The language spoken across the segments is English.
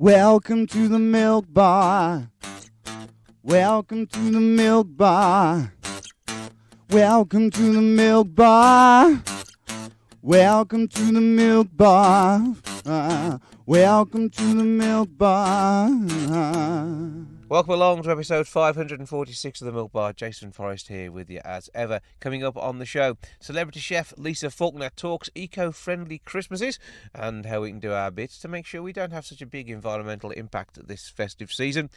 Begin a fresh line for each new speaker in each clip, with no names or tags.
Welcome to the milk bar. Welcome to the milk bar. Welcome to the milk bar. Welcome to the milk bar. Welcome to the milk bar.
Welcome along to episode 546 of The Milk Bar. Jason Forrest here with you as ever. Coming up on the show, celebrity chef Lisa Faulkner talks eco-friendly Christmases and how we can do our bits to make sure we don't have such a big environmental impact this festive season.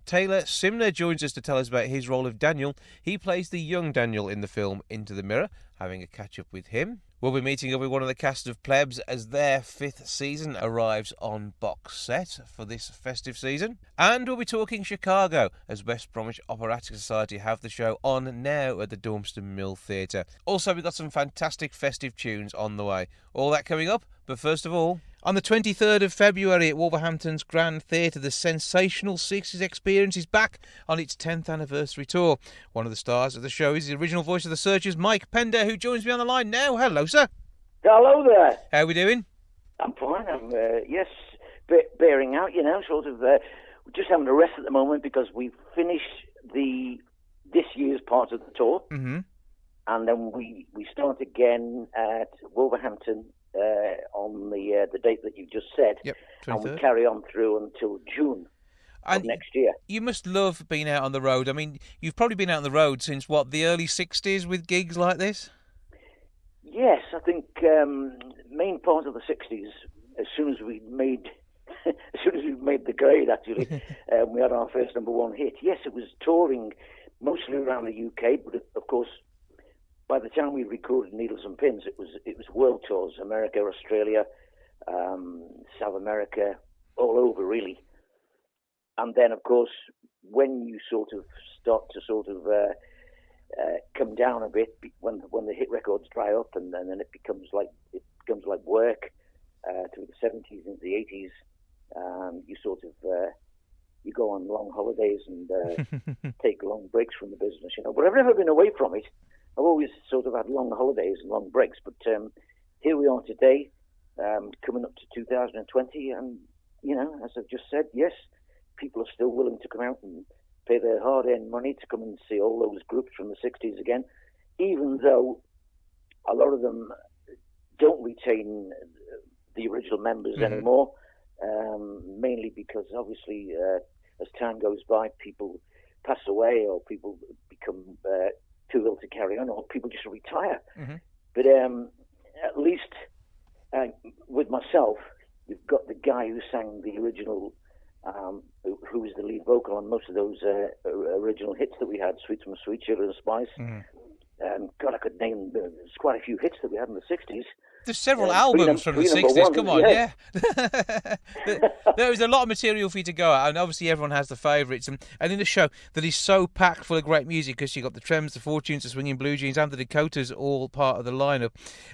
Taylor Simner joins us to tell us about his role of Daniel. He plays the young Daniel in the film Into the Mirror. Having a catch-up with him. We'll be meeting up with one of the cast of Plebs as their 5th season arrives on box set for this festive season. And we'll be talking Chicago as West Bromwich Operatic Society have the show on now at the Dormston Mill Theatre. Also, we've got some fantastic festive tunes on the way. All that coming up, but first of all, on the 23rd of February at Wolverhampton's Grand Theatre, the Sensational 60s Experience is back on its 10th anniversary tour. One of the stars of the show is the original voice of the Searchers, Mike Pender, who joins me on the line now. Hello, sir.
Hello there.
How are we doing?
I'm fine. I'm, bearing out, sort of. We're just having a rest at the moment because we finished this year's part of the tour.
Mm-hmm.
And then we start again at Wolverhampton on the date that you just said.
Yep, 23rd.
And we carry on through until June of next year.
You must love being out on the road. I mean, you've probably been out on the road since, the early 60s with gigs like this?
Yes, I think main part of the 60s, as soon as we made the grade, actually, we had our first number one hit. Yes, it was touring mostly around the UK, but of course, by the time we recorded Needles and Pins, it was world tours, America, Australia, South America, all over really. And then, of course, when you sort of start to come down a bit, when the hit records dry up, and then it becomes like work through the 70s into the 80s. You sort of you go on long holidays and take long breaks from the business, But I've never been away from it. I've always sort of had long holidays and long breaks, but here we are today, coming up to 2020, and, as I've just said, yes, people are still willing to come out and pay their hard-earned money to come and see all those groups from the 60s again, even though a lot of them don't retain the original members anymore, mainly because, obviously, as time goes by, people pass away or people become too ill to carry on, or people just retire.
Mm-hmm.
But at least with myself, you've got the guy who sang the original, who was the lead vocal on most of those original hits that we had, Sweet From Sweet, Sugar and Spice.
Mm-hmm.
God, I could name, there's quite a few hits that we had in the 60s.
There's several albums from the 60s, come on, yeah. There is a lot of material for you to go at, and obviously everyone has the favourites. And in a show that is so packed full of great music, because you've got the Trems, the Fortunes, the Swinging Blue Jeans, and the Dakotas all part of the lineup.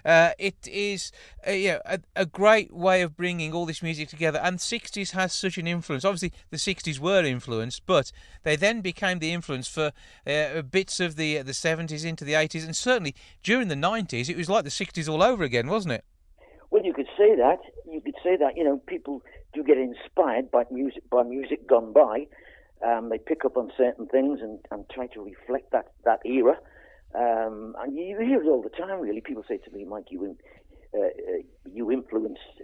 It is a great way of bringing all this music together, and 60s has such an influence. Obviously, the 60s were influenced, but they then became the influence for bits of the 70s into the 80s, and certainly during the 90s, it was like the 60s all over again, wasn't it?
Well, you could say that. People do get inspired by music gone by. They pick up on certain things and try to reflect that era. And you hear it all the time, really. People say to me, Mike, you influenced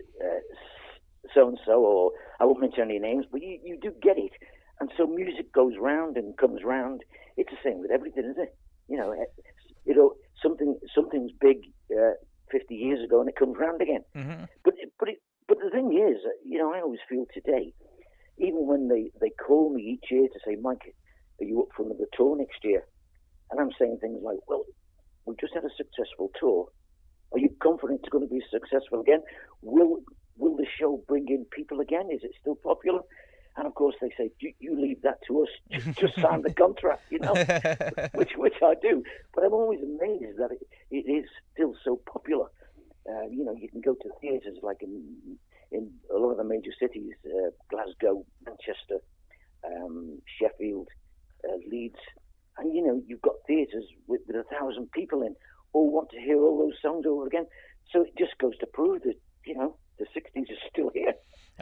so-and-so, or I won't mention any names, but you do get it. And so music goes round and comes round. It's the same with everything, isn't it? Something's big 50 years ago, and it comes round again.
Mm-hmm.
But the thing is, I always feel today, even when they call me each year to say, Mike, are you up for another tour next year? And I'm saying things like, well, we've just had a successful tour. Are you confident it's going to be successful again? Will the show bring in people again? Is it still popular? And of course they say, you leave that to us. Just sign the contract, which I do. But I'm always amazed that it is still so popular. You can go to theatres like in a lot of the major cities, Glasgow, Manchester, Sheffield, Leeds, and you've got theatres with 1,000 people in, all want to hear all those songs over again. So it just goes to prove that the 60s is still here.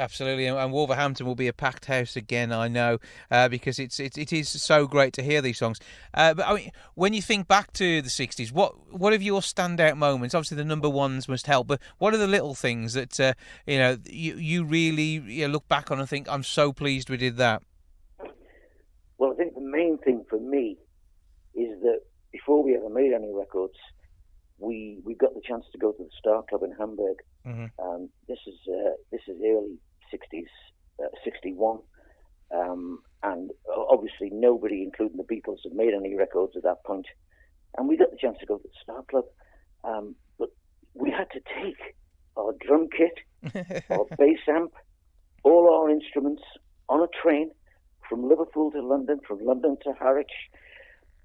Absolutely, and Wolverhampton will be a packed house again, I know, because it is so great to hear these songs. But I mean, when you think back to the '60s, what are your standout moments? Obviously, the number ones must help, but what are the little things that you really look back on and think, I'm so pleased we did that?
Well, I think the main thing for me is that before we ever made any records, we got the chance to go to the Star Club in Hamburg.
Mm-hmm.
This is early '60s, '61, and obviously nobody, including the Beatles, had made any records at that point. And we got the chance to go to the Star Club, but we had to take our drum kit, our bass amp, all our instruments on a train from Liverpool to London, from London to Harwich,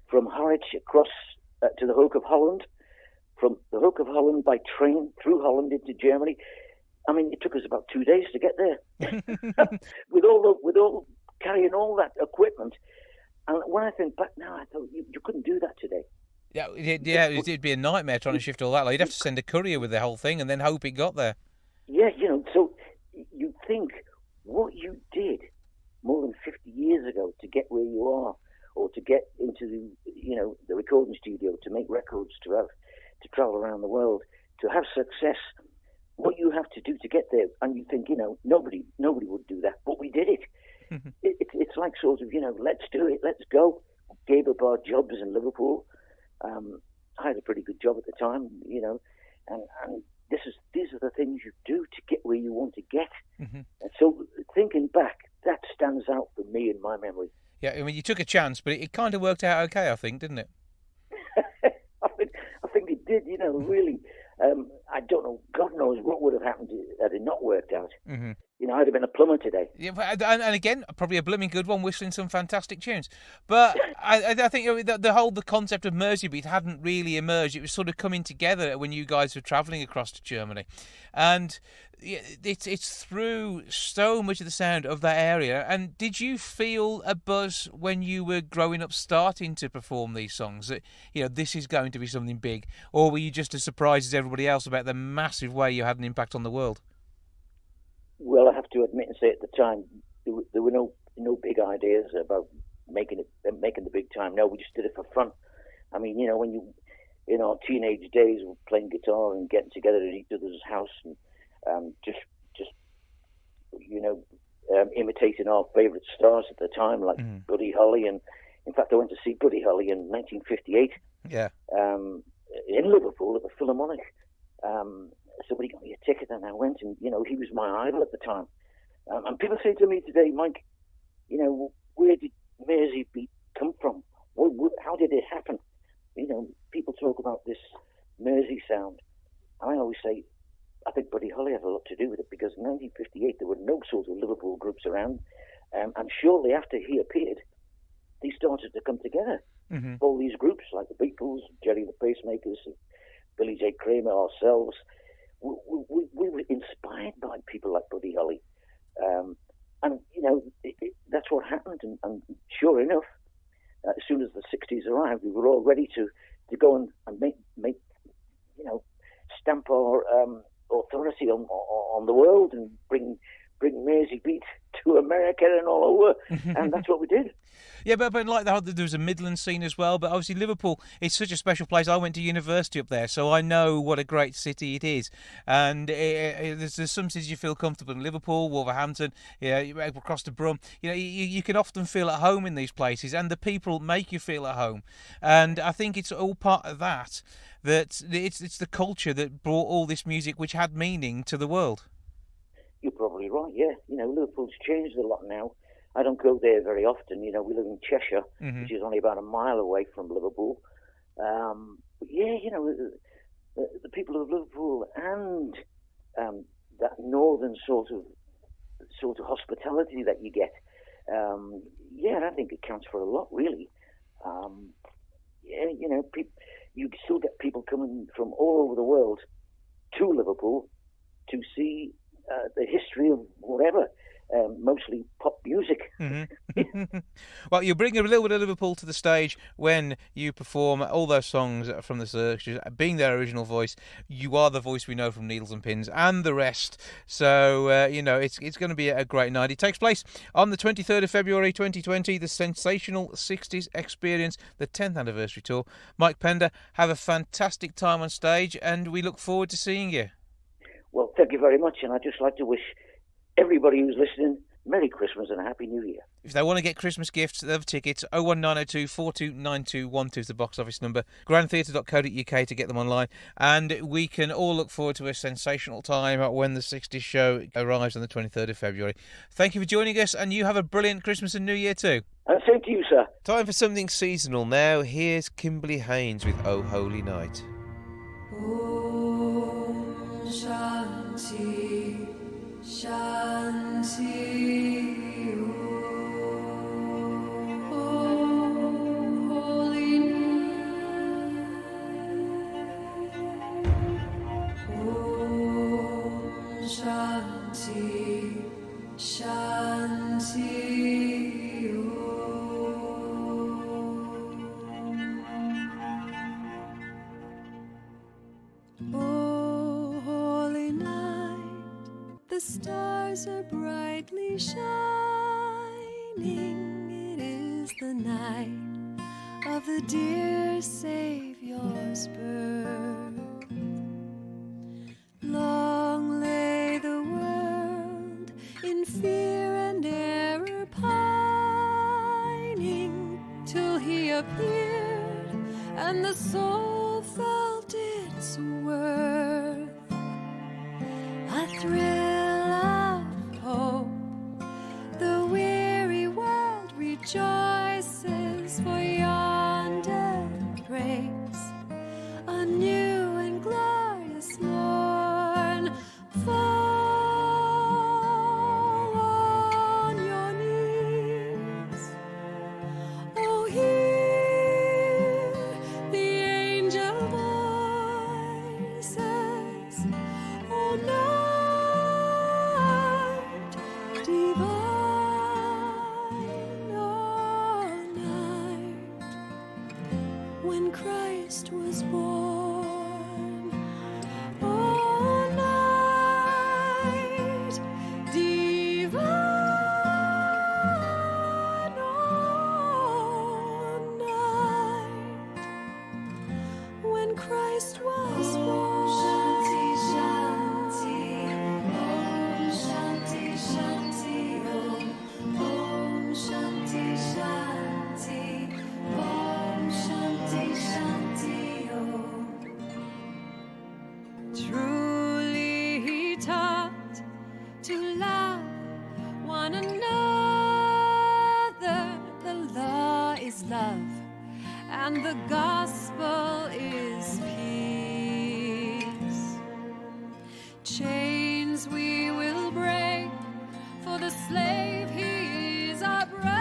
from Harwich across to the Hook of Holland, from the Hook of Holland by train through Holland into Germany. I mean, it took us about 2 days to get there, with all carrying all that equipment. And when I think back now, I thought you couldn't do that today.
Yeah, it'd be a nightmare trying to shift all that. Like, you'd have to send a courier with the whole thing and then hope it got there.
Yeah, so you think what you did more than 50 years ago to get where you are, or to get into the recording studio, to make records, to travel around the world, to have success, what you have to do to get there. And you think, nobody would do that, but we did it. It's like sort of, let's do it, let's go. Gave up our jobs in Liverpool. I had a pretty good job at the time, and these are the things you do to get where you want to get.
Mm-hmm.
And so thinking back, that stands out for me in my memory.
Yeah, I mean, you took a chance, but it kind of worked out okay, I think, didn't it?
I think it did, really. I don't know, God knows what would have happened had it not worked out.
Mm-hmm.
I'd have been a plumber today.
Yeah, and again, probably a blooming good one, whistling some fantastic tunes. But I think the concept of Mersey Beat hadn't really emerged. It was sort of coming together when you guys were travelling across to Germany. And it's through so much of the sound of that area. And did you feel a buzz when you were growing up starting to perform these songs that, this is going to be something big? Or were you just as surprised as everybody else about the massive way you had an impact on the world?
Well, I have to admit and say at the time, there were no big ideas about making the big time. No, we just did it for fun. I mean, when you, in our teenage days, we were playing guitar and getting together at each other's house and just imitating our favourite stars at the time, like Buddy Holly. And in fact, I went to see Buddy Holly in 1958.
Yeah.
In Liverpool at the Philharmonic. Somebody got me a ticket and I went, and he was my idol at the time. And people say to me today, Mike, where did Mersey Beat come from? How did it happen? People talk about this Mersey sound, and I always say, I think Buddy Holly had a lot to do with it, because in 1958 there were no sort of Liverpool groups around, and shortly after he appeared, they started to come together.
Mm-hmm.
All these groups like the Beatles, Jerry the Pacemakers, Billy J. Kramer, ourselves. We were inspired by people like Buddy Holly. And, that's what happened. And sure enough, as soon as the 60s arrived, we were all ready to go and make stamp our authority on the world and bring Mersey Beat to America and all over. And that's what we did.
Yeah, but like there was a Midland scene as well. But obviously Liverpool is such a special place. I went to university up there, so I know what a great city it is. And there's some cities you feel comfortable in. Liverpool, Wolverhampton, across the Brum. You can often feel at home in these places, and the people make you feel at home. And I think it's all part of that it's the culture that brought all this music, which had meaning to the world.
You're probably right. Yeah, Liverpool's changed a lot now. I don't go there very often. We live in Cheshire,
mm-hmm.
which is only about a mile away from Liverpool. But yeah, the people of Liverpool and that northern sort of hospitality that you get. I think it counts for a lot, really. You still get people coming from all over the world to Liverpool to see the history of whatever. Mostly pop music.
Mm-hmm. Well, you bring a little bit of Liverpool to the stage when you perform all those songs from the Searchers. Being their original voice, you are the voice we know from Needles and Pins and the rest. So, it's going to be a great night. It takes place on the 23rd of February 2020, the Sensational 60s Experience, the 10th anniversary tour. Mike Pender, have a fantastic time on stage, and we look forward to seeing you.
Well, thank you very much, and I'd just like to wish everybody who's listening Merry Christmas and a Happy New Year.
If they want to get Christmas gifts, they have tickets. 01902 429212 is the box office number. grandtheatre.co.uk to get them online. And we can all look forward to a sensational time when the 60s show arrives on the 23rd of February. Thank you for joining us, and you have a brilliant Christmas and New Year too.
And same to you, sir.
Time for something seasonal now. Here's Kimberly Haynes with Oh Holy Night.
Om Shanti Shanti Om Holy Night. Om Shanti Shanti Oh holy night, the stars are brightly shining. It is the night of the dear Saviour's birth. Long lay the world in fear and error pining, till he appeared and the soul felt its worth. A thrill of hope, the weary world rejoices, for yonder breaks a new and glorious morn. Fall on your knees. Oh, hear the angel voices. Oh, night divine, oh, night when Christ was born. Oh, night divine, oh, night when Christ was born. Shanti, Shanti, Om Shanti, Shanti, Om Shanti, Shanti, Om Shanti, Shanti, Om. Truly he taught to love one another. The law is love, and the gospel is peace. Chains we will break, for the slave he is our brother,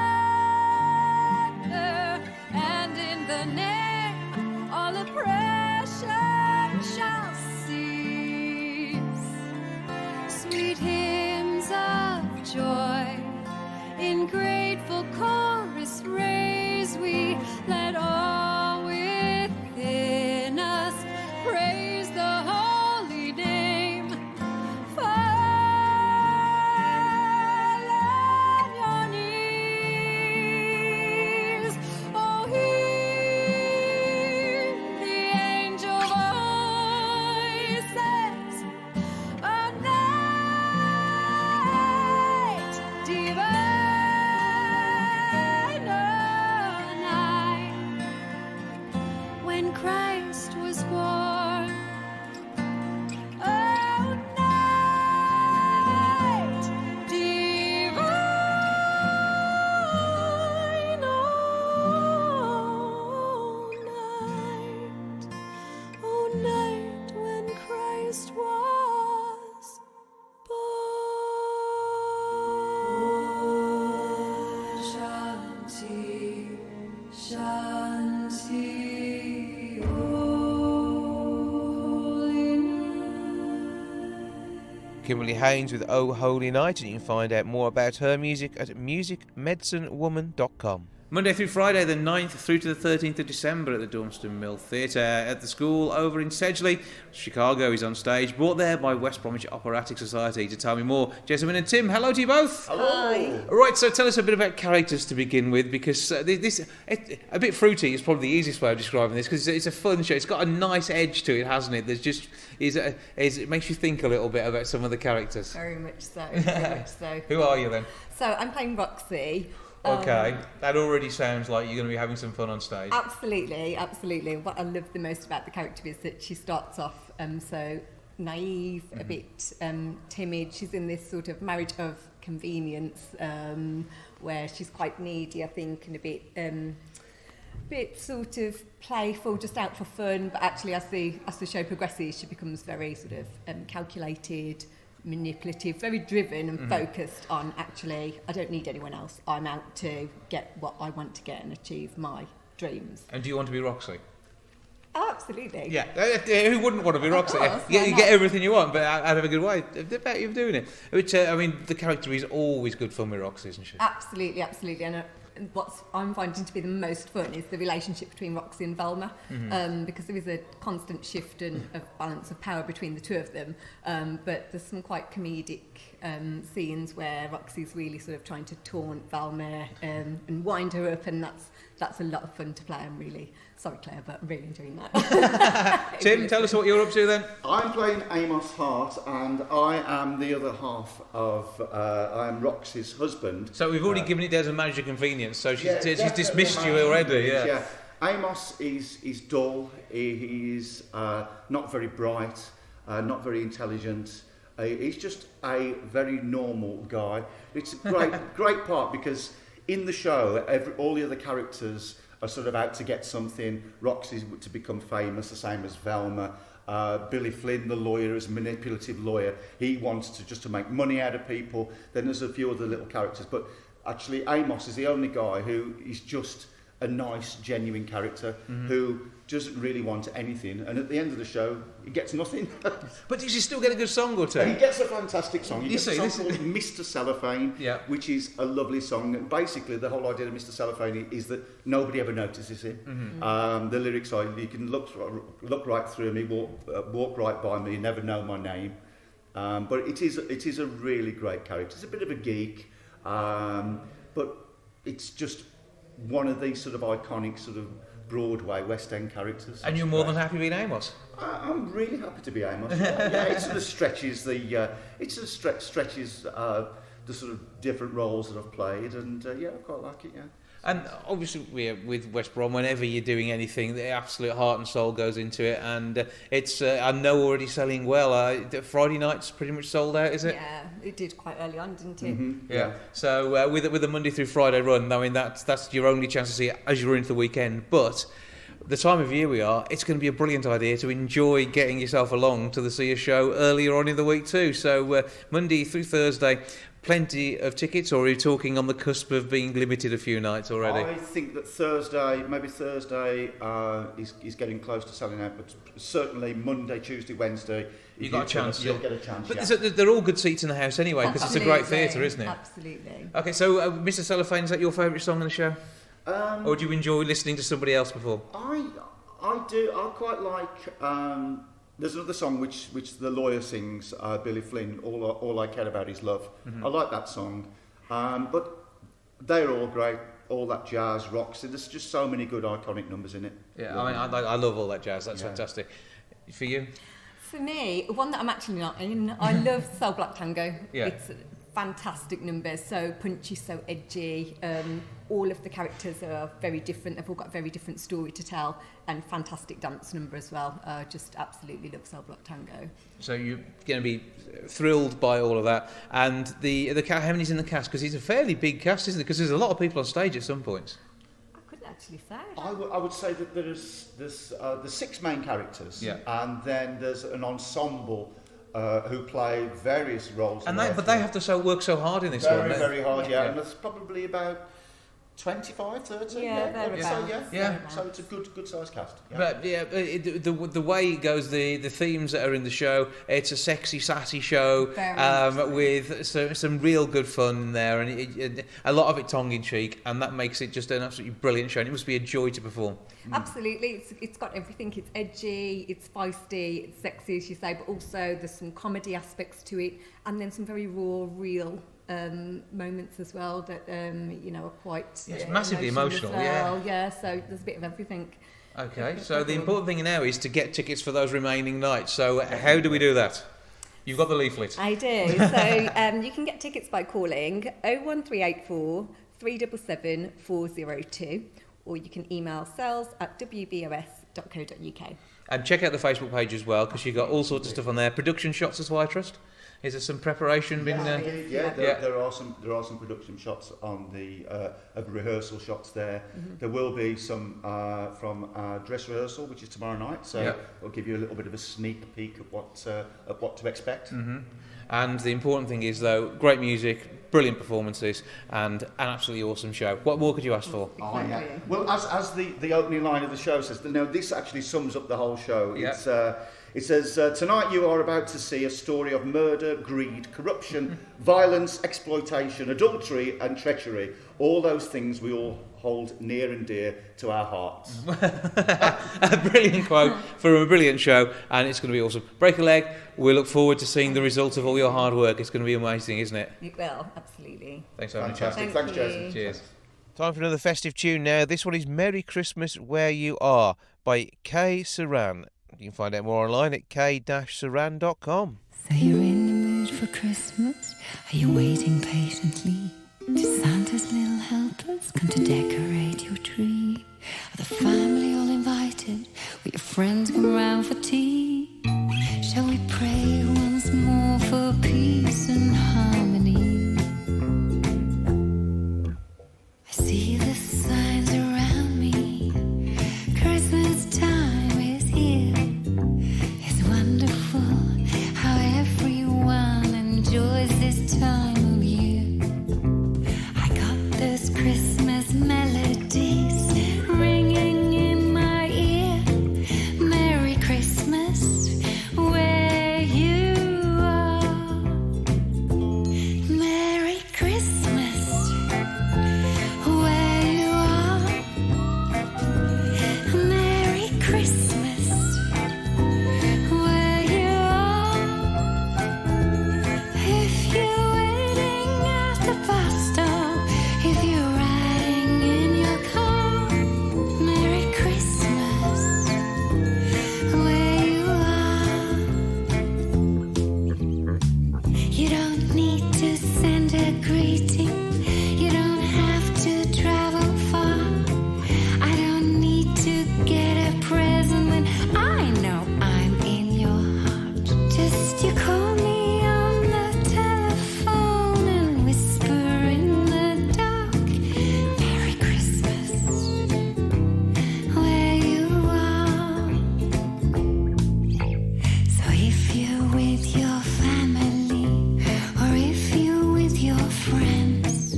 and in the name all oppression shall cease. Sweet hymns of joy in grateful chorus raise we, let all within us praise the holy name. Fall on your knees. Oh, hear the angel voices. A night divine.
Kimberly Haynes with Oh Holy Night, and you can find out more about her music at musicmedicinewoman.com. Monday through Friday, the 9th through to the 13th of December at the Dormston Mill Theatre at the school over in Sedgley. Chicago is on stage, brought there by West Bromwich Operatic Society. To tell me more, Jessamine and Tim, hello to you both.
Hello. Hi.
Right, so tell us a bit about characters to begin with, because a bit fruity is probably the easiest way of describing this, because it's a fun show. It's got a nice edge to it, hasn't it? There's just it makes you think a little bit about some of the characters.
Very much so. Very much so.
Who are you then?
So I'm playing Roxy.
Okay, that already sounds like you're going to be having some fun on stage.
Absolutely, absolutely. What I love the most about the character is that she starts off so naive, a bit timid. She's in this sort of marriage of convenience where she's quite needy, I think, and a bit sort of playful, just out for fun. But actually, as the show progresses, she becomes very sort of calculated, manipulative, very driven and focused on, actually, I don't need anyone else. I'm out to get what I want to get and achieve my dreams.
And do you want to be Roxy?
Oh, absolutely.
Yeah, who wouldn't want to be Roxy?
Course,
you get everything you want, but out of a good way. Bet you're doing it. Which, I mean, the character is always good fun with Roxy, isn't she?
Absolutely, absolutely. And what I'm finding to be the most fun is the relationship between Roxy and Velma, because there is a constant shift of balance of power between the two of them. But there's some quite comedic scenes where Roxy's really sort of trying to taunt Velma and wind her up, and that's a lot of fun to play. I'm really sorry, Claire, but I'm really enjoying that.
Tim, tell us what you're up to then.
I'm playing Amos Hart, and I am the other half of I am Roxy's husband.
So we've already given it as a marriage of convenience, so she's dismissed you already. Yeah.
Amos is dull. He is not very bright, not very intelligent. He's just a very normal guy. It's a great part, because in the show, all the other characters are sort of out to get something. Roxy's to become famous, the same as Velma. Billy Flynn, the lawyer, is a manipulative lawyer. He wants to make money out of people. Then there's a few other little characters, but actually Amos is the only guy who is just a nice, genuine character who doesn't really want anything, and at the end of the show he gets nothing.
But does he still get a good song or two?
And he gets a fantastic song. He gets a song called Mr. Cellophane, which is a lovely song. And basically the whole idea of Mr. Cellophane is that nobody ever notices him. The lyrics are, you can look right through me, walk right by me, never know my name. But it is a really great character. It's a bit of a geek, but it's just one of these sort of iconic sort of Broadway West End characters.
And you're more than happy being Amos?
I'm really happy to be Amos. Yeah, it sort of stretches the sort of different roles that I've played, and I quite like it. Yeah.
And obviously, with West Brom, whenever you're doing anything, the absolute heart and soul goes into it, and it's I know already selling well. Friday night's pretty much sold out, is it?
Yeah, it did quite early on, didn't it?
Yeah. So with the Monday through Friday run, I mean that's your only chance to see it as you're into the weekend. But the time of year we are, it's going to be a brilliant idea to enjoy getting yourself along to the See Us show earlier on in the week too. So Monday through Thursday. Plenty of tickets, or are you talking on the cusp of being limited a few nights already?
I think that Thursday is getting close to selling out, but certainly Monday, Tuesday, Wednesday,
you've got a chance.
You'll get a chance.
But they're all good seats in the house anyway, because it's a great theatre, isn't it?
Absolutely.
Okay, so Mr. Cellophane, is that your favourite song in the show? Or do you enjoy listening to somebody else before?
I do. I quite like. There's another song which the lawyer sings, Billy Flynn, All I Care About Is Love. I like that song. But they're all great, all that jazz, rocks. There's just so many good iconic numbers in it.
Yeah, I mean, I love all that jazz. That's fantastic. For you?
For me, one that I'm actually not in, I love Cell Block Tango.
Yeah.
It's fantastic numbers, so punchy, so edgy. All of the characters are very different. They've all got a very different story to tell, and fantastic dance number as well. Just absolutely love Cell Block Tango.
So you're going to be thrilled by all of that. And the how many's in the cast? Because it's a fairly big cast, isn't it? Because there's a lot of people on stage at some points.
I couldn't actually say.
I would say that there's the 6 main characters, and then there's an ensemble who play various roles.
And they have to work so hard in this one.
Very hard, yeah. And there's probably about
25, 30?
Yeah, thereabouts.
So it's a good sized cast. Yeah.
But the way it goes, the themes that are in the show, it's a sexy, sassy show with some real good fun there, and a lot of it tongue in cheek, and that makes it just an absolutely brilliant show. And it must be a joy to perform.
Absolutely, it's got everything. It's edgy, it's feisty, it's sexy, as you say, but also there's some comedy aspects to it, and then some very raw, real moments as well that are quite
it's massively emotional.
Yeah, so there's a bit of everything.
Okay, so the important thing now is to get tickets for those remaining nights. So how do we do that? You've got the leaflet.
I do. So you can get tickets by calling 01384 377 402, or you can email sales@wbos.co.uk.
And check out the Facebook page as well, because you've got all sorts of stuff on there. Production shots as well, I trust. Is there some preparation been there?
There are some production shots on the rehearsal shots there. Mm-hmm. There will be some from our dress rehearsal, which is tomorrow night. So we'll give you a little bit of a sneak peek of what to expect.
Mm-hmm. And the important thing is, though, great music, brilliant performances, and an absolutely awesome show. What more could you ask for?
Oh, yeah. Well, as the opening line of the show says, this actually sums up the whole show. Yeah. It says, tonight you are about to see a story of murder, greed, corruption, violence, exploitation, adultery and treachery. All those things we all hold near and dear to our hearts.
A brilliant quote for a brilliant show, and it's going to be awesome. Break a leg. We look forward to seeing the result of all your hard work. It's going to be amazing, isn't it?
It will, absolutely.
Thanks so much.
Fantastic. Thanks, Jason.
Cheers.
Time for another festive tune now. This one is Merry Christmas Where You Are by Kay Saran. You can find out more online at k-saran.com.
So you're in the mood for Christmas? Are you waiting patiently? Do Santa's little helpers come to decorate your tree? Are the family all invited? Will your friends come around for tea? Shall we pray once more for peace and harmony? I see the signs around me. Christmas time is here. It's wonderful how everyone enjoys this time of year. I got those Christmas melodies ringing in my ear. Merry Christmas where you are. Merry Christmas where you are. Merry Christmas where you are. If you're waiting at the bus stop, if you're riding in your car, Merry Christmas where you are. You don't need to send a greeting. You don't have to travel far. I don't need to get a present when I know I'm in your heart. Just you call me on the telephone and whisper in the dark. Merry Christmas where you are. So if you're with your family or if you're with your friends,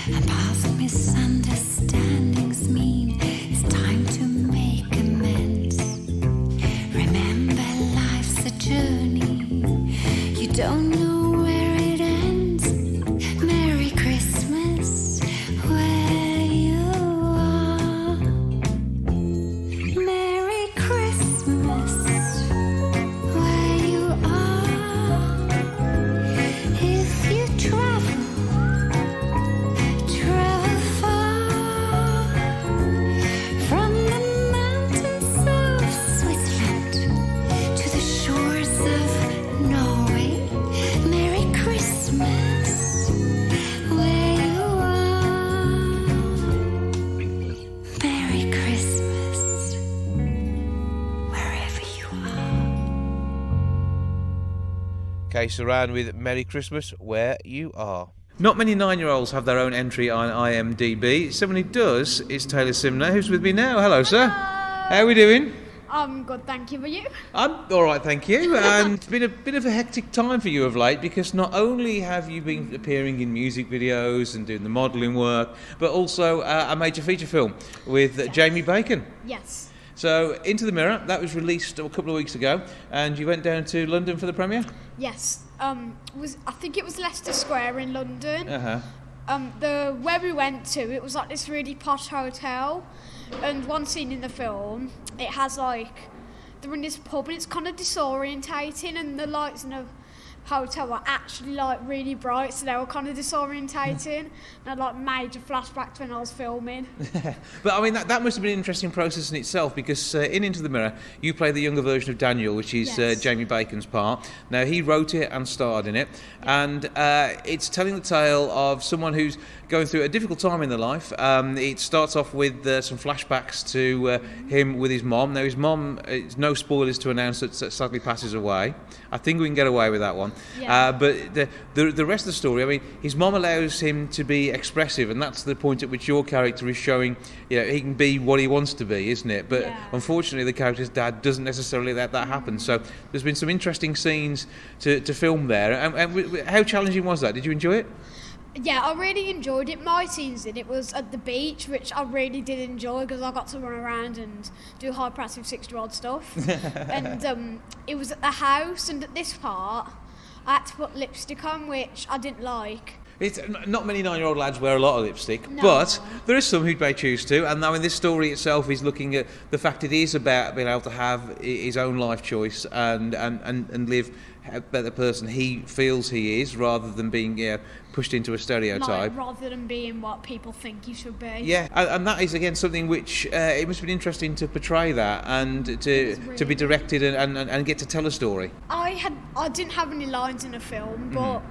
and past misunderstandings mean it's time to make amends. Remember, life's a journey. You don't know where it ends. Merry Christmas where you are. Merry Christmas where you are. If you travel far from the mountains of Switzerland to the shores of Norway. Merry Christmas where you are. Merry Christmas wherever you are.
Kay Saran with Merry Christmas Where You Are.
Not many 9-year-olds have their own entry on IMDb. Someone who does is Taylor Simner, who's with me now. Hello, sir. How are we doing?
I'm good, thank you. Are you?
I'm all right, thank you. And it's been a bit of a hectic time for you of late, because not only have you been appearing in music videos and doing the modelling work, but also a major feature film with Jamie Bacon.
Yes.
So, Into the Mirror, that was released a couple of weeks ago, and you went down to London for the premiere?
Yes. I think it was Leicester Square in London.
Uh-huh.
Where we went to, it was like this really posh hotel, and one scene in the film, it has like, they're in this pub and it's kind of disorientating, and the lights in the hotel were actually like really bright, so they were kind of disorientating, and I had like major flashbacks when I was filming.
But I mean, that must have been an interesting process in itself, because in Into the Mirror you play the younger version of Daniel, which is Jamie Bacon's part. Now, he wrote it and starred in it, and it's telling the tale of someone who's going through a difficult time in their life. It starts off with some flashbacks to him with his mom. Now, his mom, it's no spoilers to announce that sadly passes away. I think we can get away with that one.
Yeah.
But the rest of the story, I mean, his mom allows him to be expressive, and that's the point at which your character is showing, you know, he can be what he wants to be, isn't it? But unfortunately, the character's dad doesn't necessarily let that happen. So there's been some interesting scenes to film there. And how challenging was that? Did you enjoy it?
Yeah, I really enjoyed it. My scenes in it was at the beach, which I really did enjoy, because I got to run around and do high passive 6-year-old stuff. And it was at the house, and at this part I had to put lipstick on, which I didn't like.
It's not many 9-year-old lads wear a lot of lipstick,
No.
but there is some who may choose to. And now in this story itself, he's looking at the fact it is about being able to have his own life choice and live the person he feels he is, rather than being pushed into a stereotype.
Like, rather than being what people think you should be.
Yeah, and that is again something which it must have been interesting to portray that, and to be directed and get to tell a story.
I didn't have any lines in the film, but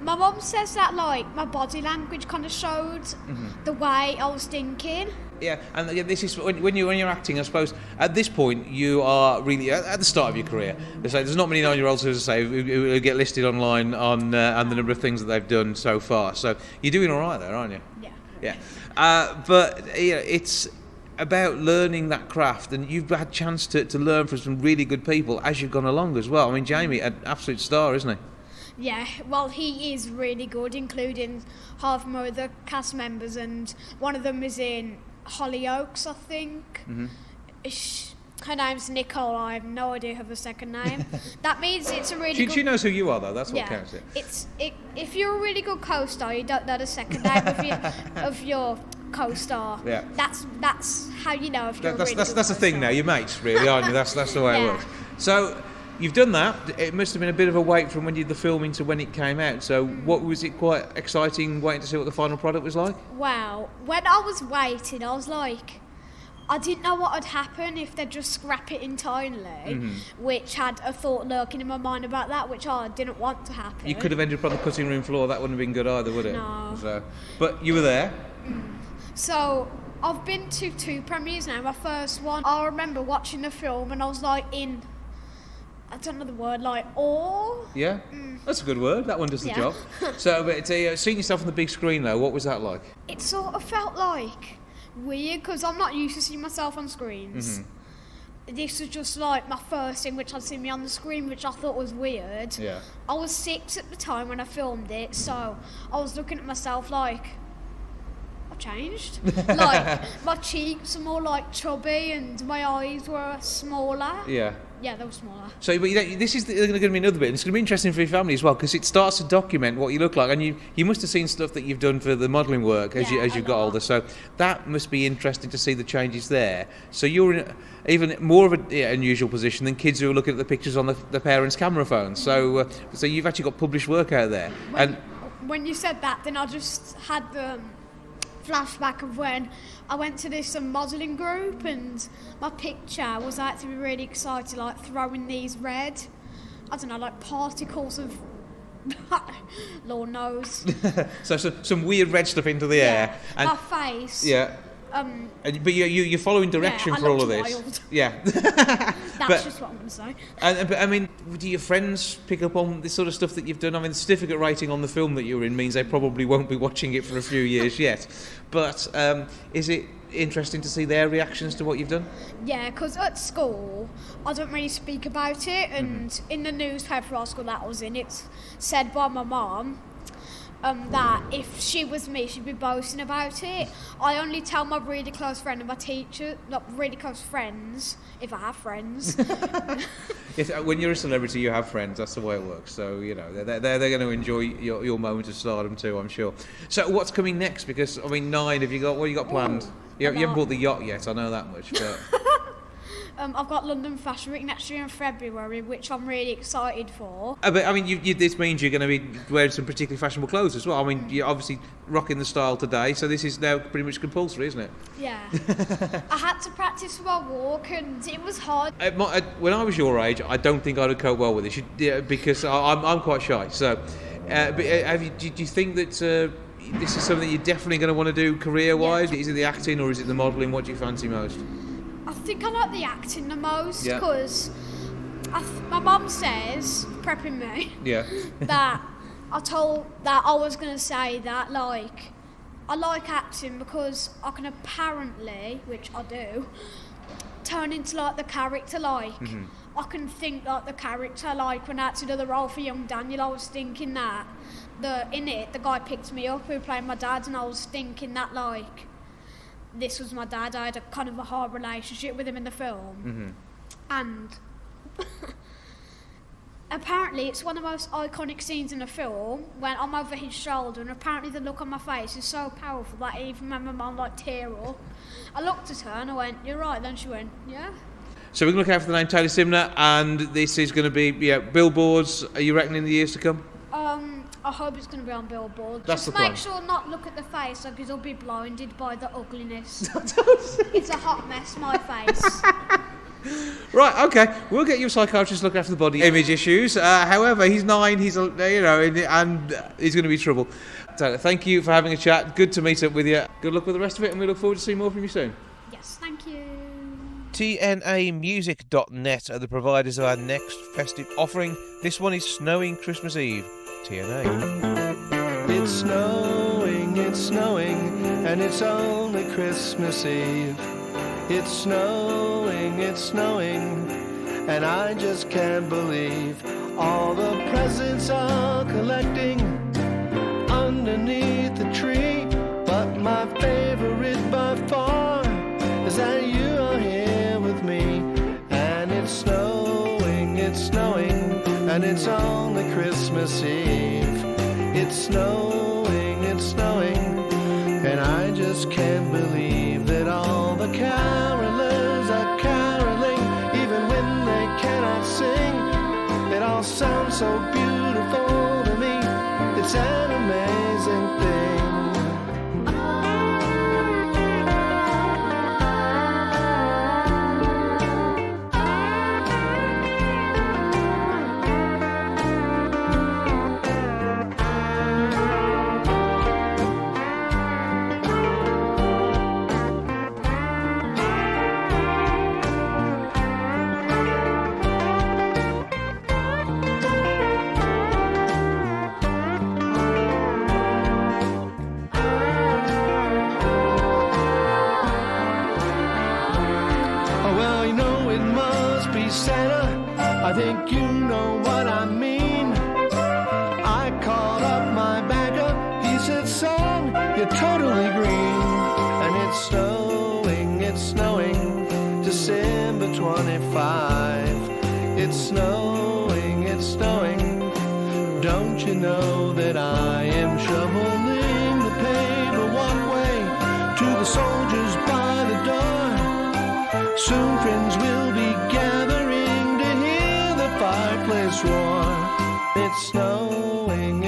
my mum says that like my body language kind of showed the way I was thinking.
Yeah, and this is when you're acting, I suppose, at this point you are really at the start of your career. There's not many 9-year-olds, as I say, who get listed online on the number of things that they've done so far. So you're doing all right there, aren't you?
Yeah.
Yeah. But it's about learning that craft, and you've had a chance to learn from some really good people as you've gone along as well. I mean, Jamie, an absolute star, isn't he?
Yeah, well, he is really good, including half of my other cast members, and one of them is in Hollyoaks, I think. Her name's Nicole. I have no idea her second name. That means it's a really good...
She knows who you are, though. That's what counts.
If you're a really good co-star, you don't know the second name of your co-star.
Yeah.
That's how you know if you're a really good co-star.
That's the thing now. You're mates, really, aren't you? That's the way it works. So you've done that. It must have been a bit of a wait from when you did the filming to when it came out. So what was it quite exciting waiting to see what the final product was like?
Wow. When I was waiting, I was like, I didn't know what would happen if they'd just scrap it entirely, which had a thought lurking in my mind about that, which I didn't want to happen.
You could have ended up on the cutting room floor. That wouldn't have been good either, would it?
No.
So, but you were there.
So I've been to 2 premieres now. My first one, I remember watching the film and I was like in... I don't know the word, like awe.
Yeah, that's a good word. That one does the job. So, but seeing yourself on the big screen though, what was that like?
It sort of felt like weird, because I'm not used to seeing myself on screens. This was just like my first thing, which I'd seen me on the screen, which I thought was weird.
Yeah.
I was 6 at the time when I filmed it, so I was looking at myself like, I've changed. Like my cheeks are more like chubby and my eyes were smaller.
Yeah.
Yeah, they were smaller.
So, but this is going to be another bit. And it's going to be interesting for your family as well, because it starts to document what you look like, and you must have seen stuff that you've done for the modelling work as you got older. So that must be interesting to see the changes there. So you're in even more of an unusual position than kids who are looking at the pictures on the parents' camera phones. So you've actually got published work out there.
When you said that, then I just had the flashback of when I went to this modelling group, and my picture was actually really excited, like throwing these red, I don't know, like particles of Lord knows.
So some weird red stuff into the air.
And my face.
Yeah. But you're following direction for all of this.
Wild.
Yeah.
That's just what I'm going to say.
But I mean, do your friends pick up on this sort of stuff that you've done? I mean, the certificate rating on the film that you're in means they probably won't be watching it for a few years yet. But is it interesting to see their reactions to what you've done?
Yeah, because at school, I don't really speak about it, and in the newspaper at school that I was in, it's said by my mum that if she was me, she'd be boasting about it. I only tell my really close friend and my teacher, not really close friends, if I have friends.
Yes, when you're a celebrity, you have friends. That's the way it works. So, you know, they're going to enjoy your moment of stardom too, I'm sure. So what's coming next? Because, I mean, 9, what have you got planned? You haven't bought the yacht yet, I know that much, but...
I've got London Fashion Week next year in February, which I'm really excited for.
But I mean, this means you're going to be wearing some particularly fashionable clothes as well. I mean, you're obviously rocking the style today, so this is now pretty much compulsory, isn't it?
Yeah. I had to practice my walk, and it was hard.
When I was your age, I don't think I'd have coped well with this, because I'm quite shy. So, but do you think that this is something you're definitely going to want to do career-wise? Yeah. Is it the acting or is it the modelling? What do you fancy most?
I think I like the acting the most, because my mum says, prepping me, that I was going to say that, like, I like acting because I can apparently, which I do, turn into, like, the character, like, I can think like the character, like, when I had to do the role for young Daniel, I was thinking that, in it, the guy picked me up who played my dad, and I was thinking that, like, this was my dad. I had a kind of a hard relationship with him in the film, and apparently it's one of the most iconic scenes in the film when I'm over his shoulder, and apparently the look on my face is so powerful that I even made my mum like tear up. I looked at her and I went, "You're right." Then she went, "Yeah."
So we're going to look out for the name Taylor Simner, and this is going to be billboards. Are you reckoning in the years to come?
I hope it's going to be on billboards.
That's
Just
the plan.
make sure not look at the face, because I'll be blinded by the ugliness. It's a hot mess, my face.
Right, okay. We'll get you a psychiatrist to look after the body image issues. However, he's 9. He's and he's going to be trouble. Taylor, thank you for having a chat. Good to meet up with you. Good luck with the rest of it, and we look forward to seeing more from you soon.
Yes, thank you.
TNAmusic.net are the providers of our next festive offering. This one is Snowing Christmas Eve. TNA.
It's snowing, and it's only Christmas Eve. It's snowing, and I just can't believe all the presents are collecting underneath the tree. But my favorite by far is that you are here with me. And it's snowing, and it's only Christmas Eve. It's snowing, and I just can't believe that all the carolers are caroling, even when they cannot sing. It all sounds so beautiful to me. It's an amazing thing. I think you know what I mean. I called up my banker, he said, "Son, you're totally green." And it's snowing, December 25. It's snowing, don't you know that I am shoveling the paper walkway to the soldiers by the door. Soon friends will be gathering to hear the fireplace roar. It's snowing,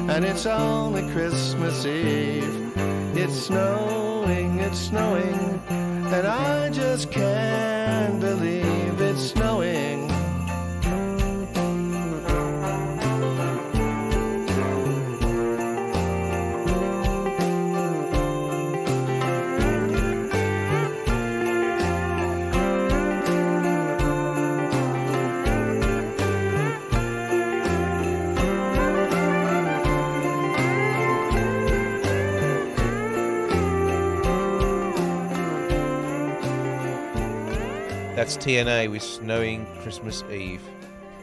and it's only Christmas Eve. It's snowing, and I just can't believe it's snowing.
That's TNA with Snowing Christmas Eve.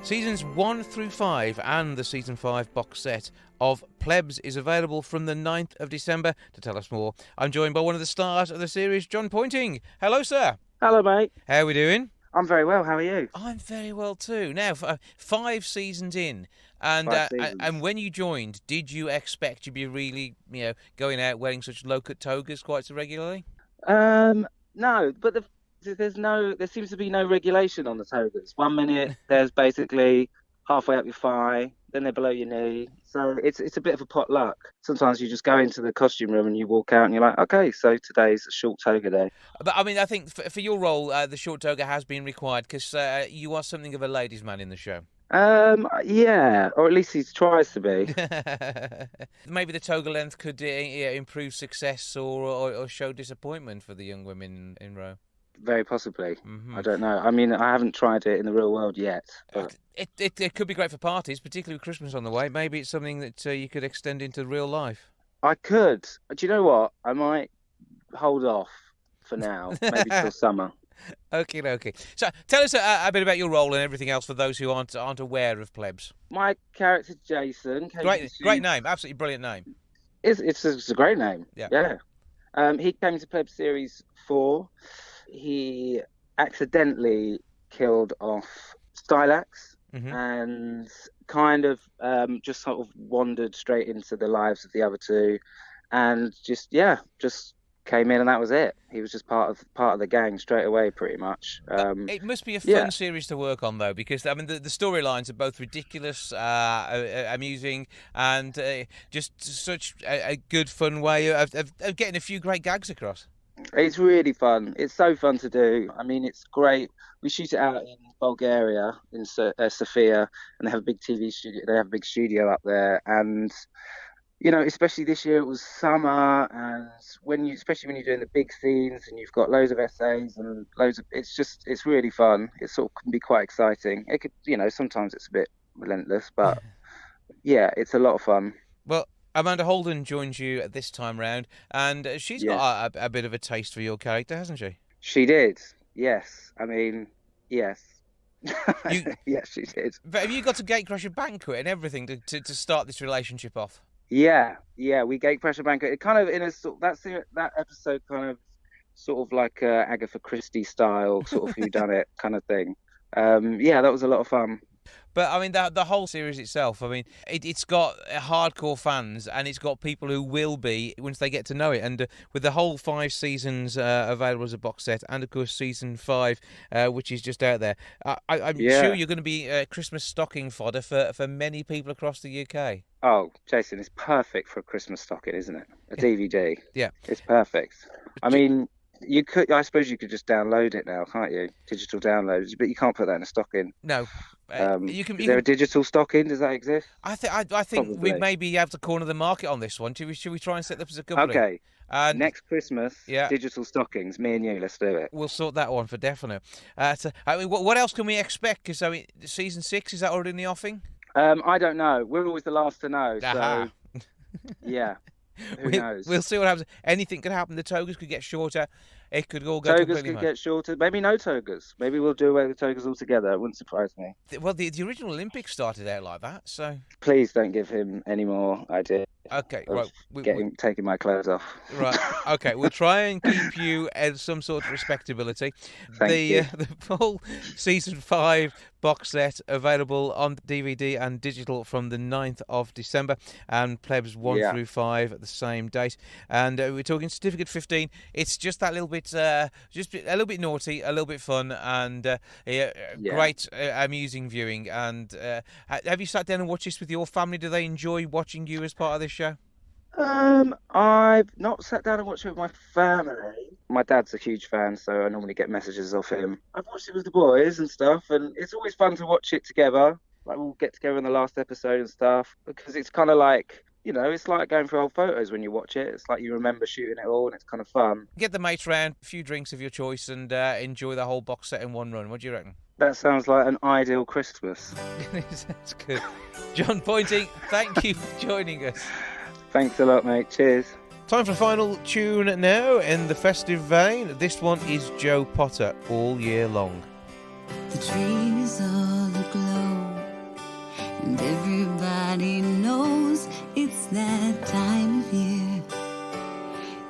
Seasons 1 through 5 and the Season 5 box set of Plebs is available from the 9th of December. To tell us more, I'm joined by one of the stars of the series, Jon Pointing. Hello, sir.
Hello, mate.
How are we doing?
I'm very well. How are you?
I'm very well too. Now, 5 seasons in, and when you joined, did you expect to be really, going out wearing such low-cut togas quite so regularly?
No, but there seems to be no regulation on the togas. 1 minute there's basically halfway up your thigh, then they're below your knee. So it's a bit of a potluck. Sometimes you just go into the costume room and you walk out and you're like, okay, so today's a short toga day.
But I mean, I think for your role, the short toga has been required because you are something of a ladies' man in the show.
Yeah, or at least he tries to be.
Maybe the toga length could improve success or show disappointment for the young women in row.
Very possibly.
Mm-hmm.
I don't know. I mean, I haven't tried it in the real world yet. But...
It could be great for parties, particularly with Christmas on the way. Maybe it's something that you could extend into real life.
I could. Do you know what? I might hold off for now, maybe till summer.
Okay. So tell us a bit about your role and everything else for those who aren't aware of Plebs.
My character, Jason.
Great name. Absolutely brilliant name.
It's a great name.
Yeah.
He came to Plebs Series 4. He accidentally killed off Stylax and kind of just sort of wandered straight into the lives of the other two, and just came in and that was it. He was just part of the gang straight away, pretty much.
It must be a fun series to work on, though, because I mean the storylines are both ridiculous, amusing, and just such a good, fun way of getting a few great gags across.
It's really fun. It's so fun to do. I mean, it's great. We shoot it out in Bulgaria, in Sofia, and they have a big TV studio. They have a big studio up there, and especially this year it was summer, and especially when you're doing the big scenes and you've got loads of essays and it's really fun. It sort of can be quite exciting. It could, sometimes it's a bit relentless, but yeah, it's a lot of fun.
Well, Amanda Holden joins you this time round, and she's got a bit of a taste for your character, hasn't she?
She did, yes. I mean, yes. Yes, she did.
But have you got to gatecrash a banquet and everything to start this relationship off?
Yeah, we gatecrash a banquet. It kind of that episode kind of sort of like Agatha Christie style, sort of whodunit kind of thing. That was a lot of fun.
But, I mean, the whole series itself, I mean, it's got hardcore fans, and it's got people who will be once they get to know it. And with the whole 5 seasons available as a box set, and, of course, Season 5, which is just out there, I'm sure you're going to be Christmas stocking fodder for many people across the UK.
Oh, Jason, it's perfect for a Christmas stocking, isn't it? A DVD.
Yeah.
It's perfect. I mean... I suppose you could just download it now, can't you? Digital downloads, but you can't put that in a stocking.
No.
Is there a digital stocking? Does that exist?
I think we maybe have to corner the market on this one. Should we try and set this as a company?
Okay.
And
next Christmas, digital stockings. Me and you, let's do it.
We'll sort that one for definite. I mean, what else can we expect? Because Season 6, is that already in the offing?
I don't know. We're always the last to know. So yeah. Who knows?
We'll see what happens. Anything could happen. The togas could get shorter. It could all go
togas could get shorter. Maybe no togas. Maybe we'll do away with togas altogether. It wouldn't surprise me.
Well, the original Olympics started out like that, so...
Please don't give him any more ideas.
Okay, right.
Taking my clothes off.
Right, okay. We'll try and keep you at some sort of respectability.
Thank you.
The full Season 5 box set available on DVD and digital from the 9th of December, and Plebs 1 through 5 at the same date. And we're talking Certificate 15. It's just that little bit, just a little bit naughty, a little bit fun, and great, amusing viewing. And have you sat down and watched this with your family? Do they enjoy watching you as part of this show?
I've not sat down and watched it with my family. My dad's a huge fan, so I normally get messages off him. I've watched it with the boys and stuff, and it's always fun to watch it together. Like, we'll get together in the last episode and stuff, because it's kind of like, it's like going through old photos when you watch it. It's like you remember shooting it all, and it's kind of fun.
Get the mates round, a few drinks of your choice, and enjoy the whole box set in one run. What do you reckon?
That sounds like an ideal Christmas.
That's good. Jon Pointing, thank you for joining us.
Thanks a lot, mate. Cheers.
Time for the final tune now in the festive vein. This one is Joe Potter, All Year Long.
The trees all aglow, and everybody knows it's that time of year.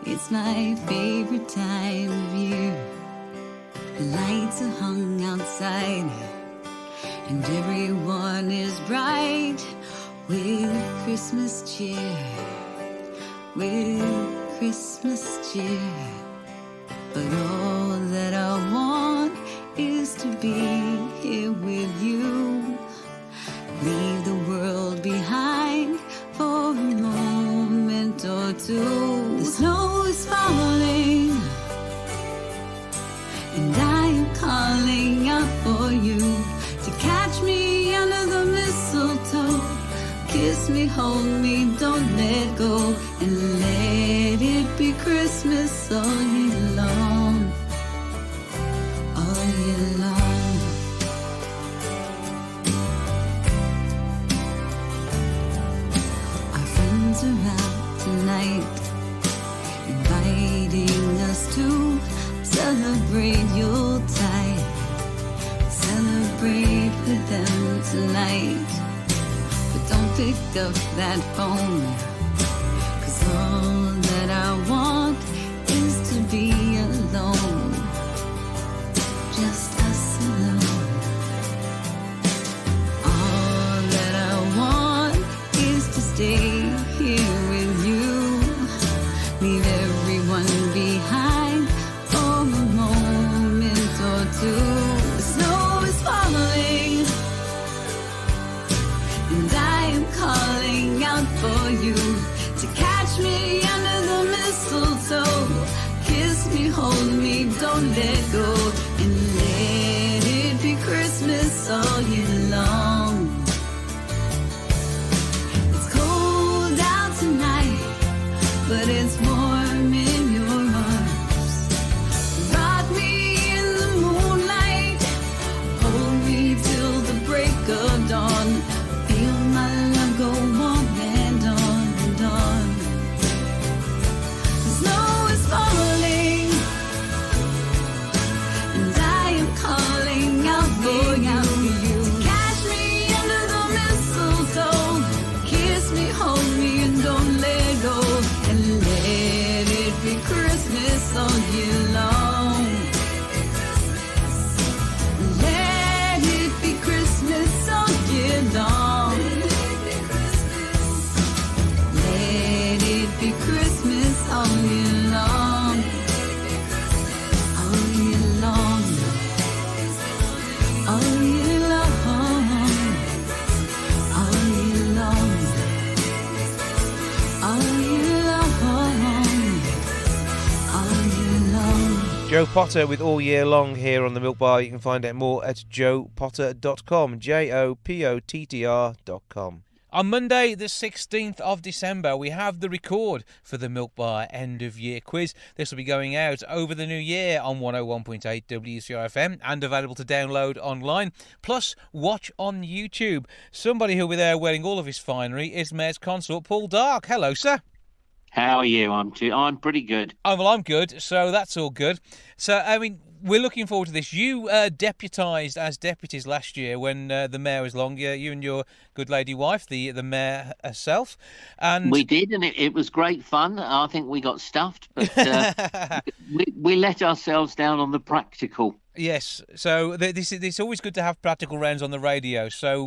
It's my favorite time of year. The lights are hung outside, and everyone is bright with Christmas cheer, with Christmas cheer. But all that I want is to be here with you. Leave the world behind for a moment or two. The snow is falling, and I am calling out for you to catch me under the mistletoe. Kiss me, hold me, don't let go, and let it be Christmas all year long. All year long. Our friends are out tonight, inviting us to celebrate Yuletide. Celebrate with them tonight. But don't pick up that phone, 'cause all that I want is to be alone. Just us alone. All that I want is to stay here with you. Leave everyone behind for a moment or two. The snow is falling, and I am calling out for you to catch me under the mistletoe. Kiss me, hold me, don't let go, and let it be Christmas all year long. It's cold out tonight, but it's warm in your arms. Rock me in the moonlight, hold me till the break of dawn. Feel my love go on and on and on. The snow is falling, and I am calling out for you to catch me under the mistletoe. Kiss me, hold me, and don't let go, and let it be Christmas all year long. Let it be Christmas all year long. Let it be Christmas all year long. All year long. All year long. All year long. All year long. All year long.
Joe Potter with All Year Long here on the Milk Bar. You can find out more at joepotter.com, jopottr.com. On Monday, the 16th of December, we have the record for the Milk Bar End of Year Quiz. This will be going out over the new year on 101.8 WCRFM and available to download online, plus watch on YouTube. Somebody who'll be there wearing all of his finery is Mayor's Consort Paul Dark. Hello, sir.
How are you? I'm pretty good.
Oh, well, I'm good, so that's all good. So, I mean, we're looking forward to this. You deputised as deputies last year when the mayor was long. You and your good lady wife, the mayor herself. And
we did, and it was great fun. I think we got stuffed, but we let ourselves down on the practical.
Yes, so it's always good to have practical rounds on the radio. So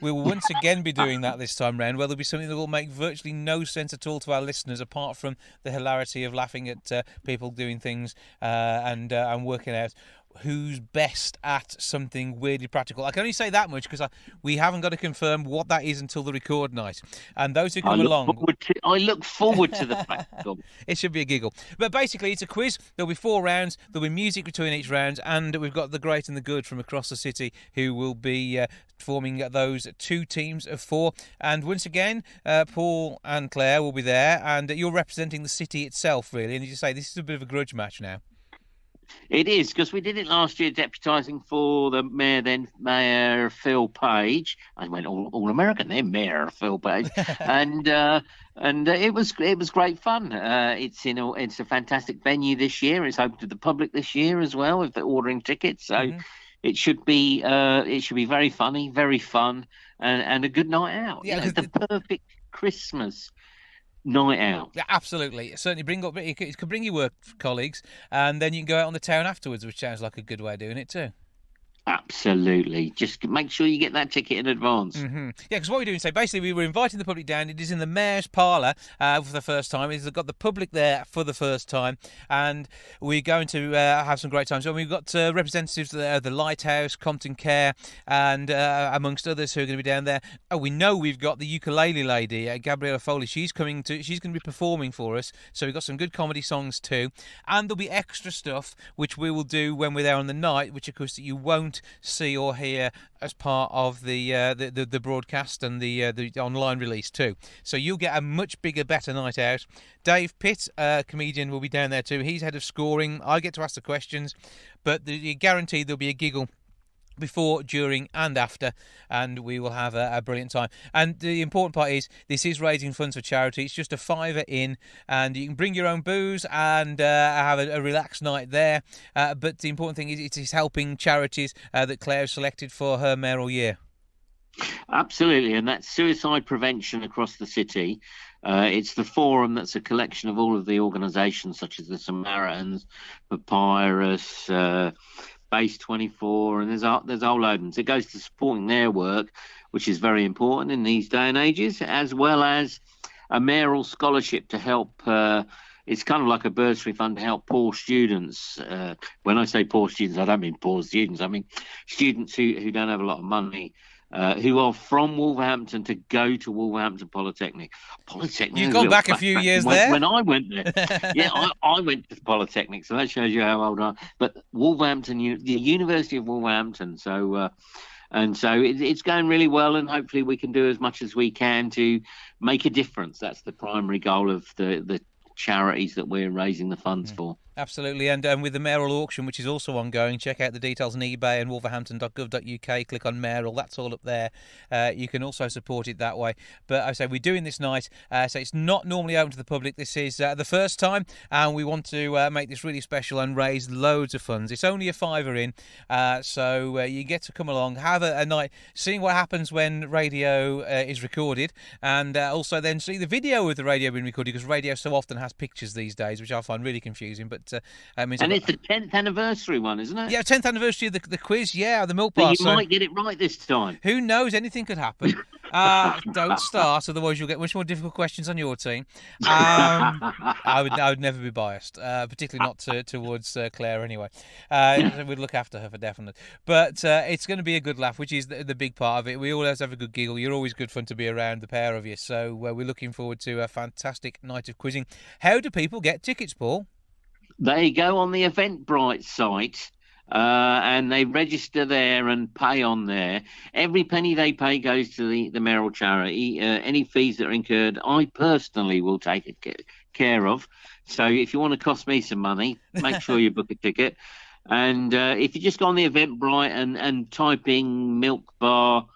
we will once again be doing that this time round, where there'll be something that will make virtually no sense at all to our listeners, apart from the hilarity of laughing at people doing things and working out who's best at something weirdly practical. I can only say that much because we haven't got to confirm what that is until the record night. And those who come along...
I look forward to the practical.
It should be a giggle. But basically, it's a quiz. There'll be 4 rounds. There'll be music between each round. And we've got the great and the good from across the city who will be forming those 2 teams of 4. And once again, Paul and Claire will be there. And you're representing the city itself, really. And as you say, this is a bit of a grudge match now.
It is, because we did it last year, deputising for the Mayor Phil Page. I went all American there, Mayor Phil Page, and it was great fun. It's a fantastic venue this year. It's open to the public this year as well if they're ordering tickets. So it should be very funny, very fun, and a good night out.
Yeah,
the perfect Christmas night out.
Yeah, absolutely. Certainly it could bring your work colleagues, and then you can go out on the town afterwards, which sounds like a good way of doing it too.
Absolutely. Just make sure you get that ticket in advance.
Mm-hmm. Yeah, because what we're doing, so basically we were inviting the public down. It is in the Mayor's Parlour for the first time. It's got the public there for the first time, and we're going to have some great times. So we've got representatives of the Lighthouse, Compton Care, and amongst others who are going to be down there. Oh, we know we've got the ukulele lady, Gabriella Foley. She's going to be performing for us. So we've got some good comedy songs too, and there'll be extra stuff which we will do when we're there on the night, which of course you won't see or hear as part of the broadcast and the online release too. So you'll get a much bigger, better night out. Dave Pitt, comedian, will be down there too. He's head of scoring. I get to ask the questions, but you're guaranteed there'll be a giggle before, during and after, and we will have a brilliant time. And the important part is this is raising funds for charity. It's just a £5 in, and you can bring your own booze and have a relaxed night there, but the important thing is it is helping charities that Claire selected for her mayoral year.
Absolutely, and that's suicide prevention across the city. It's the forum that's a collection of all of the organisations such as the Samaritans, Papyrus, Base 24, and there's a whole load. And so it goes to supporting their work, which is very important in these day and ages, as well as a mayoral scholarship to help. It's kind of like a bursary fund to help poor students. When I say poor students, I don't mean poor students. I mean students who don't have a lot of money, who are from Wolverhampton to go to Wolverhampton Polytechnic.
You've gone back a few years there.
When I went there. Yeah, I went to Polytechnic, so that shows you how old I am. But Wolverhampton, the University of Wolverhampton. So it's going really well, and hopefully we can do as much as we can to make a difference. That's the primary goal of the charities that we're raising the funds for.
Absolutely, and with the mayoral auction, which is also ongoing, check out the details on eBay and wolverhampton.gov.uk. Click on mayoral, that's all up there. You can also support it that way. But I say we're doing this night, so it's not normally open to the public. This is the first time, and we want to make this really special and raise loads of funds. It's only a £5 in, so you get to come along, have a night, seeing what happens when radio is recorded, and also then see the video of the radio being recorded, because radio so often has pictures these days, which I find really confusing. But
and it's the 10th anniversary one, isn't it?
Yeah, 10th anniversary of the quiz, the milk bar.
So you might get it right this time.
Who knows? Anything could happen. Don't start, otherwise you'll get much more difficult questions on your team. I would never be biased, particularly not towards Claire anyway. We'd look after her for definite. But it's going to be a good laugh, which is the big part of it. We always have a good giggle. You're always good fun to be around, the pair of you. So we're looking forward to a fantastic night of quizzing. How do people get tickets, Paul?
They go on the Eventbrite site and they register there and pay on there. Every penny they pay goes to the mayoral charity. Any fees that are incurred, I personally will take care of. So if you want to cost me some money, make sure you book a ticket. And if you just go on the Eventbrite and type in Milk Bar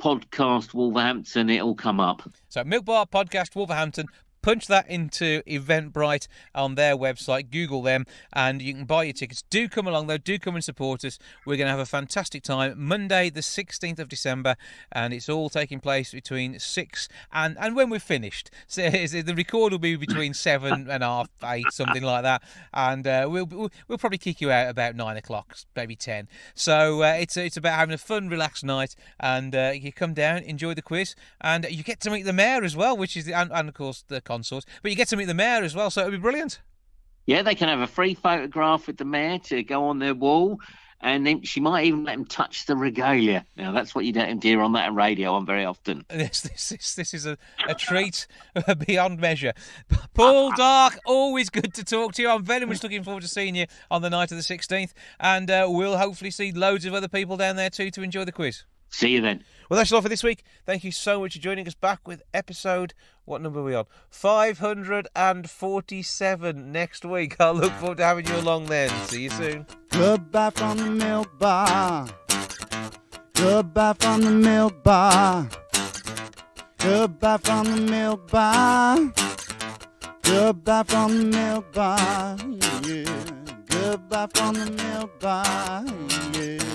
Podcast Wolverhampton, it'll come up.
So Milk Bar Podcast Wolverhampton. Punch that into Eventbrite on their website, Google them, and you can buy your tickets. Do come along, though. Do come and support us. We're going to have a fantastic time. Monday, the 16th of December, and it's all taking place between 6 and when we're finished. So the record will be between 7:30, 8, something like that, and we'll probably kick you out about 9 o'clock, maybe 10. So it's about having a fun, relaxed night, and you come down, enjoy the quiz, and you get to meet the mayor as well, which is and of course the consort, but you get to meet the mayor as well, so it'll be brilliant.
Yeah, they can have a free photograph with the mayor to go on their wall, and then she might even let him touch the regalia. Now, that's what you don't hear on that radio on very often.
This is a treat beyond measure. Paul Dark, always good to talk to you. I'm very much looking forward to seeing you on the night of the 16th, and we'll hopefully see loads of other people down there too to enjoy the quiz.
See you then.
Well, that's all for this week. Thank you so much for joining us back with episode, what number are we on? 547 next week. I look forward to having you along then. See you soon.
Goodbye from the milk bar. Goodbye from the milk bar. Goodbye from the milk bar. Goodbye from the milk bar. Yeah. Goodbye from the milk bar. Yeah.